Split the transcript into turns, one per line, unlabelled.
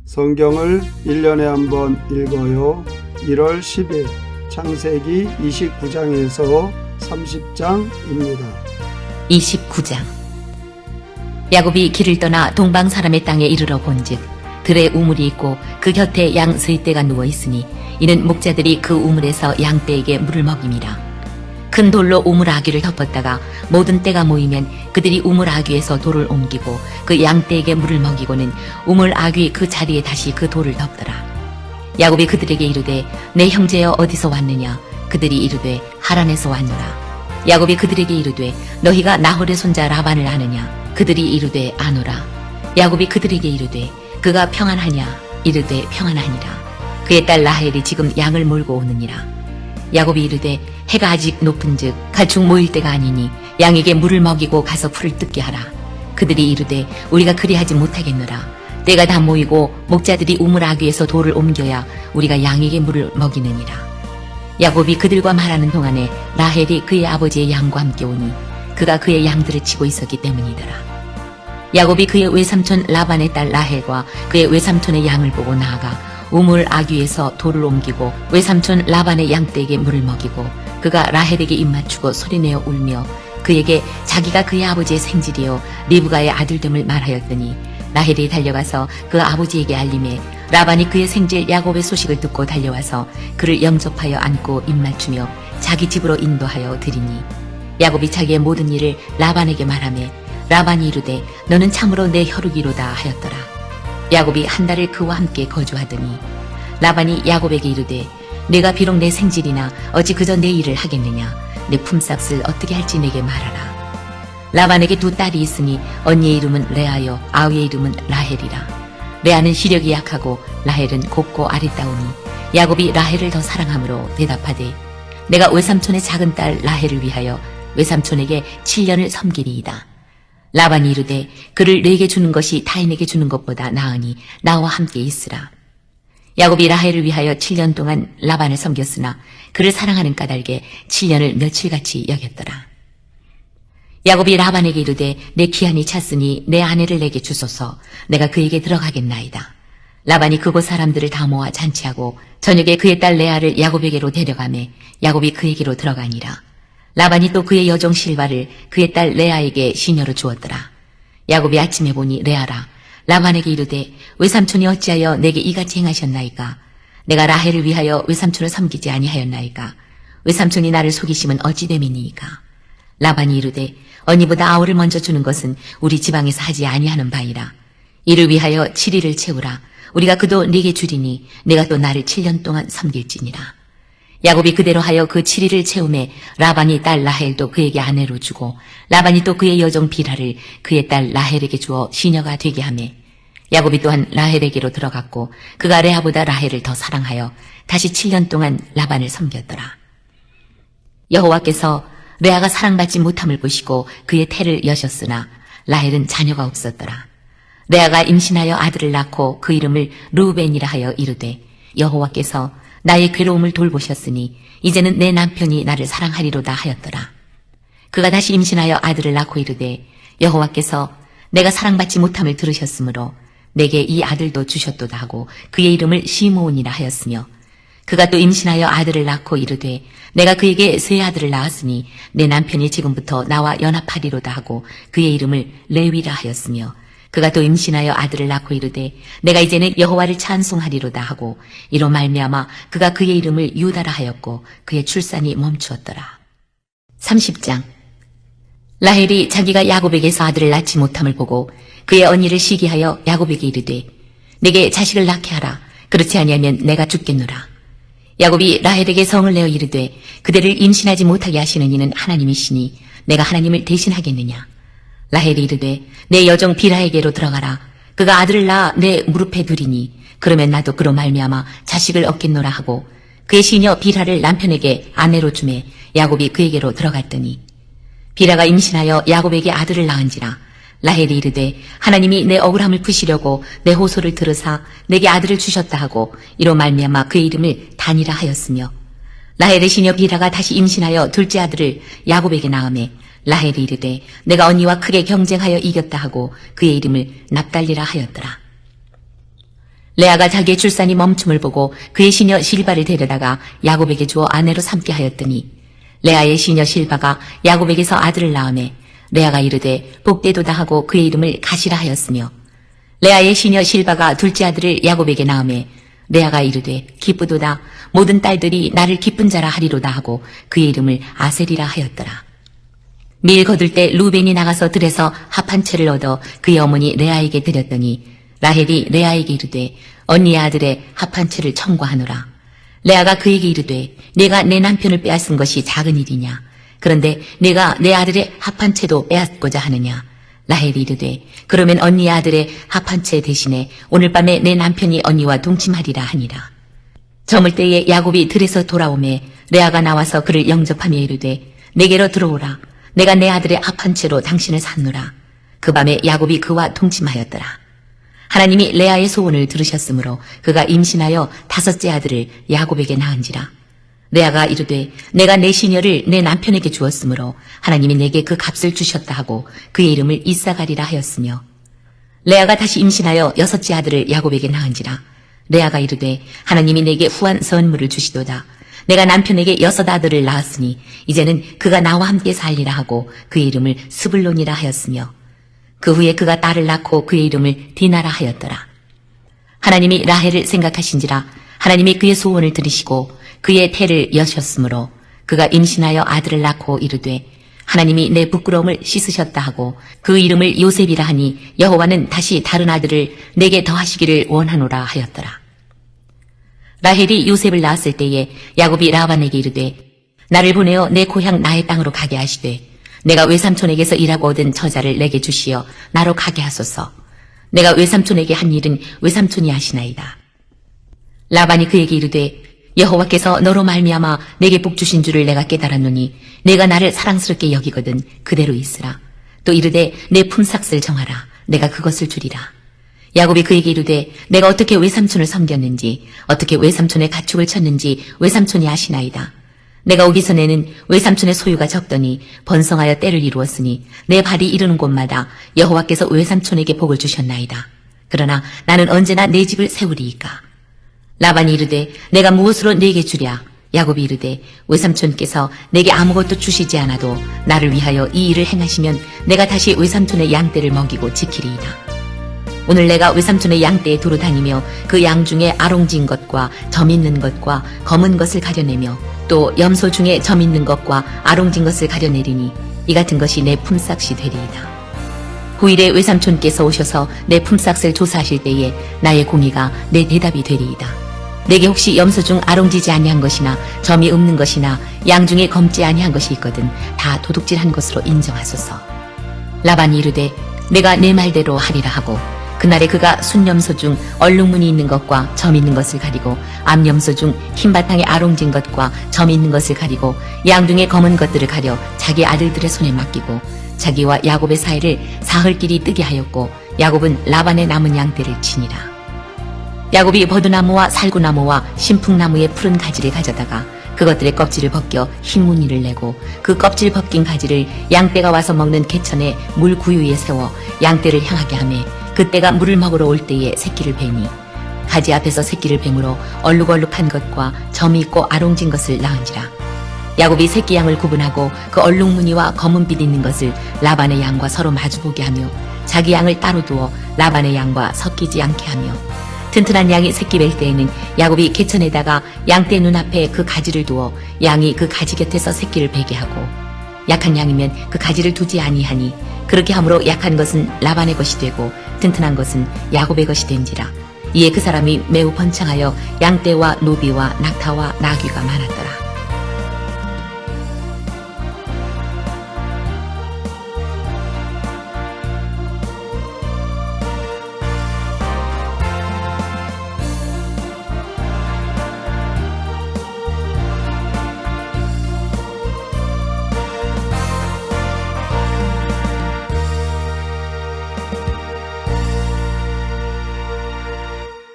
성경을 1년에 한 번 읽어요. 1월 10일 창세기 29장에서 30장입니다.
29장. 야곱이 길을 떠나 동방 사람의 땅에 이르러 본즉 들에 우물이 있고 그 곁에 양 세 떼가 누워 있으니 이는 목자들이 그 우물에서 양 떼에게 물을 먹임이라. 큰 돌로 우물 아귀를 덮었다가 모든 떼가 모이면 그들이 우물 아귀에서 돌을 옮기고 그 양 떼에게 물을 먹이고는 우물 아귀 그 자리에 다시 그 돌을 덮더라. 야곱이 그들에게 이르되 내 형제여 어디서 왔느냐? 그들이 이르되 하란에서 왔노라. 야곱이 그들에게 이르되 너희가 나홀의 손자 라반을 아느냐? 그들이 이르되 아노라. 야곱이 그들에게 이르되 그가 평안하냐? 이르되 평안하니라. 그의 딸 라헬이 지금 양을 몰고 오느니라. 야곱이 이르되 해가 아직 높은즉 가축 모일 때가 아니니 양에게 물을 먹이고 가서 풀을 뜯게 하라. 그들이 이르되 우리가 그리하지 못하겠노라. 때가 다 모이고 목자들이 우물 아귀에서 돌을 옮겨야 우리가 양에게 물을 먹이느니라. 야곱이 그들과 말하는 동안에 라헬이 그의 아버지의 양과 함께 오니 그가 그의 양들을 치고 있었기 때문이더라. 야곱이 그의 외삼촌 라반의 딸 라헬과 그의 외삼촌의 양을 보고 나아가 우물 아귀에서 돌을 옮기고 외삼촌 라반의 양떼에게 물을 먹이고 그가 라헬에게 입맞추고 소리내어 울며 그에게 자기가 그의 아버지의 생질이요 리브가의 아들됨을 말하였더니 라헬이 달려가서 그 아버지에게 알림해 라반이 그의 생질 야곱의 소식을 듣고 달려와서 그를 영접하여 안고 입맞추며 자기 집으로 인도하여 드리니 야곱이 자기의 모든 일을 라반에게 말하며 라반이 이르되 너는 참으로 내 혈육이로다 하였더라. 야곱이 한 달을 그와 함께 거주하더니 라반이 야곱에게 이르되 내가 비록 내 생질이나 어찌 그저 내 일을 하겠느냐? 내 품삯을 어떻게 할지 내게 말하라. 라반에게 두 딸이 있으니 언니의 이름은 레아요 아우의 이름은 라헬이라. 레아는 시력이 약하고 라헬은 곱고 아리따우니 야곱이 라헬을 더 사랑함으로 대답하되 내가 외삼촌의 작은 딸 라헬을 위하여 외삼촌에게 7년을 섬기리이다. 라반이 이르되 그를 내게 주는 것이 타인에게 주는 것보다 나으니 나와 함께 있으라. 야곱이 라헬을 위하여 7년 동안 라반을 섬겼으나 그를 사랑하는 까닭에 7년을 며칠같이 여겼더라. 야곱이 라반에게 이르되 내 기한이 찼으니 내 아내를 내게 주소서. 내가 그에게 들어가겠나이다. 라반이 그곳 사람들을 다 모아 잔치하고 저녁에 그의 딸 레아를 야곱에게로 데려가매 야곱이 그에게로 들어가니라. 라반이 또 그의 여종 실바를 그의 딸 레아에게 시녀로 주었더라. 야곱이 아침에 보니 레아라. 라반에게 이르되 외삼촌이 어찌하여 내게 이같이 행하셨나이까? 내가 라헬을 위하여 외삼촌을 섬기지 아니하였나이까? 외삼촌이 나를 속이시면 어찌 됨이니이까? 라반이 이르되 언니보다 아우를 먼저 주는 것은 우리 지방에서 하지 아니하는 바이라. 이를 위하여 7일을 채우라. 우리가 그도 네게 주리니 내가 또 나를 7년 동안 섬길지니라. 야곱이 그대로 하여 그 7일을 채우매 라반이 딸 라헬도 그에게 아내로 주고 라반이 또 그의 여종 비라를 그의 딸 라헬에게 주어 시녀가 되게 하며 야곱이 또한 라헬에게로 들어갔고 그가 레아보다 라헬을 더 사랑하여 다시 7년 동안 라반을 섬겼더라. 여호와께서 레아가 사랑받지 못함을 보시고 그의 태를 여셨으나 라헬은 자녀가 없었더라. 레아가 임신하여 아들을 낳고 그 이름을 르우벤이라 하여 이르되 여호와께서 나의 괴로움을 돌보셨으니 이제는 내 남편이 나를 사랑하리로다 하였더라. 그가 다시 임신하여 아들을 낳고 이르되 여호와께서 내가 사랑받지 못함을 들으셨으므로 내게 이 아들도 주셨도다 하고 그의 이름을 시므온이라 하였으며 그가 또 임신하여 아들을 낳고 이르되 내가 그에게 세 아들을 낳았으니 내 남편이 지금부터 나와 연합하리로다 하고 그의 이름을 레위라 하였으며 그가 또 임신하여 아들을 낳고 이르되 내가 이제는 여호와를 찬송하리로다 하고 이로 말미암아 그가 그의 이름을 유다라 하였고 그의 출산이 멈추었더라. 30장. 라헬이 자기가 야곱에게서 아들을 낳지 못함을 보고 그의 언니를 시기하여 야곱에게 이르되 내게 자식을 낳게 하라. 그렇지 아니하면 내가 죽겠노라. 야곱이 라헬에게 성을 내어 이르되 그대를 임신하지 못하게 하시는 이는 하나님이시니 내가 하나님을 대신하겠느냐. 라헬이 이르되 내 여종 비라에게로 들어가라. 그가 아들을 낳아 내 무릎에 두리니 그러면 나도 그로 말미암아 자식을 얻겠노라 하고 그의 시녀 비라를 남편에게 아내로 주매 야곱이 그에게로 들어갔더니 비라가 임신하여 야곱에게 아들을 낳은지라. 라헬이 이르되 하나님이 내 억울함을 푸시려고 내 호소를 들으사 내게 아들을 주셨다 하고 이로 말미암아 그의 이름을 단이라 하였으며 라헬의 시녀 비라가 다시 임신하여 둘째 아들을 야곱에게 낳으매 라헬이 이르되 내가 언니와 크게 경쟁하여 이겼다 하고 그의 이름을 납달리라 하였더라. 레아가 자기의 출산이 멈춤을 보고 그의 시녀 실바를 데려다가 야곱에게 주어 아내로 삼게 하였더니 레아의 시녀 실바가 야곱에게서 아들을 낳으매 레아가 이르되 복되도다 하고 그의 이름을 가시라 하였으며 레아의 시녀 실바가 둘째 아들을 야곱에게 낳으매 레아가 이르되 기쁘도다 모든 딸들이 나를 기쁜 자라 하리로다 하고 그의 이름을 아셀이라 하였더라. 밀 거둘 때 루벤이 나가서 들에서 합 한 채를 얻어 그의 어머니 레아에게 드렸더니 라헬이 레아에게 이르되 언니의 아들의 합 한 채를 청구하노라. 레아가 그에게 이르되 내가 내 남편을 빼앗은 것이 작은 일이냐. 그런데 내가 내 아들의 합 한 채도 빼앗고자 하느냐. 라헬이 이르되 그러면 언니의 아들의 합 한 채 대신에 오늘 밤에 내 남편이 언니와 동침하리라 하니라. 저물 때에 야곱이 들에서 돌아오매 레아가 나와서 그를 영접하며 이르되 내게로 들어오라. 내가 내 아들의 합 한 채로 당신을 샀노라. 그 밤에 야곱이 그와 동침하였더라. 하나님이 레아의 소원을 들으셨으므로 그가 임신하여 5째 아들을 야곱에게 낳은지라. 레아가 이르되 내가 내 시녀를 내 남편에게 주었으므로 하나님이 내게 그 값을 주셨다 하고 그의 이름을 이사가리라 하였으며 레아가 다시 임신하여 6째 아들을 야곱에게 낳은지라. 레아가 이르되 하나님이 내게 후한 선물을 주시도다. 내가 남편에게 6 아들을 낳았으니 이제는 그가 나와 함께 살리라 하고 그의 이름을 스불론이라 하였으며 그 후에 그가 딸을 낳고 그의 이름을 디나라 하였더라. 하나님이 라헬을 생각하신지라 하나님이 그의 소원을 들으시고 그의 태를 여셨으므로 그가 임신하여 아들을 낳고 이르되 하나님이 내 부끄러움을 씻으셨다 하고 그 이름을 요셉이라 하니 여호와는 다시 다른 아들을 내게 더하시기를 원하노라 하였더라. 라헬이 요셉을 낳았을 때에 야곱이 라반에게 이르되 나를 보내어 내 고향 나의 땅으로 가게 하시되 내가 외삼촌에게서 일하고 얻은 저자를 내게 주시어 나로 가게 하소서. 내가 외삼촌에게 한 일은 외삼촌이 하시나이다. 라반이 그에게 이르되 여호와께서 너로 말미암아 내게 복 주신 줄을 내가 깨달았노니 내가 나를 사랑스럽게 여기거든 그대로 있으라. 또 이르되 내 품삯을 정하라. 내가 그것을 주리라. 야곱이 그에게 이르되 내가 어떻게 외삼촌을 섬겼는지 어떻게 외삼촌의 가축을 쳤는지 외삼촌이 아시나이다. 내가 오기 전에는 외삼촌의 소유가 적더니 번성하여 때를 이루었으니 내 발이 이르는 곳마다 여호와께서 외삼촌에게 복을 주셨나이다. 그러나 나는 언제나 내 집을 세우리이까. 라반이 이르되 내가 무엇으로 내게 주랴. 야곱이 이르되 외삼촌께서 내게 아무것도 주시지 않아도 나를 위하여 이 일을 행하시면 내가 다시 외삼촌의 양떼를 먹이고 지키리이다. 오늘 내가 외삼촌의 양떼에 두루 다니며 그 양 중에 아롱진 것과 점 있는 것과 검은 것을 가려내며 또 염소 중에 점 있는 것과 아롱진 것을 가려내리니 이 같은 것이 내 품삯이 되리이다. 후일에 외삼촌께서 오셔서 내 품삯을 조사하실 때에 나의 공의가 내 대답이 되리이다. 내게 혹시 염소 중 아롱지지 아니한 것이나 점이 없는 것이나 양 중에 검지 아니한 것이 있거든 다 도둑질한 것으로 인정하소서. 라반이 이르되 내가 내 말대로 하리라 하고 그날에 그가 순염소 중 얼룩무늬 있는 것과 점 있는 것을 가리고 암염소 중 흰 바탕에 아롱진 것과 점 있는 것을 가리고 양 중에 검은 것들을 가려 자기 아들들의 손에 맡기고 자기와 야곱의 사이를 사흘길이 뜨게 하였고 야곱은 라반의 남은 양떼를 치니라. 야곱이 버드나무와 살구나무와 신풍나무의 푸른 가지를 가져다가 그것들의 껍질을 벗겨 흰 무늬를 내고 그 껍질 벗긴 가지를 양떼가 와서 먹는 개천의 물 구유에 세워 양떼를 향하게 하매 그때가 물을 먹으러 올 때에 새끼를 베니 가지 앞에서 새끼를 뱀으로 얼룩얼룩한 것과 점이 있고 아롱진 것을 낳은지라. 야곱이 새끼 양을 구분하고 그 얼룩무늬와 검은빛 있는 것을 라반의 양과 서로 마주보게 하며 자기 양을 따로 두어 라반의 양과 섞이지 않게 하며 튼튼한 양이 새끼 뵐 때에는 야곱이 개천에다가 양떼 눈앞에 그 가지를 두어 양이 그 가지 곁에서 새끼를 베게 하고 약한 양이면 그 가지를 두지 아니하니 그렇게 함으로 약한 것은 라반의 것이 되고 튼튼한 것은 야곱의 것이 된지라. 이에 그 사람이 매우 번창하여 양떼와 노비와 낙타와 나귀가 많았더라.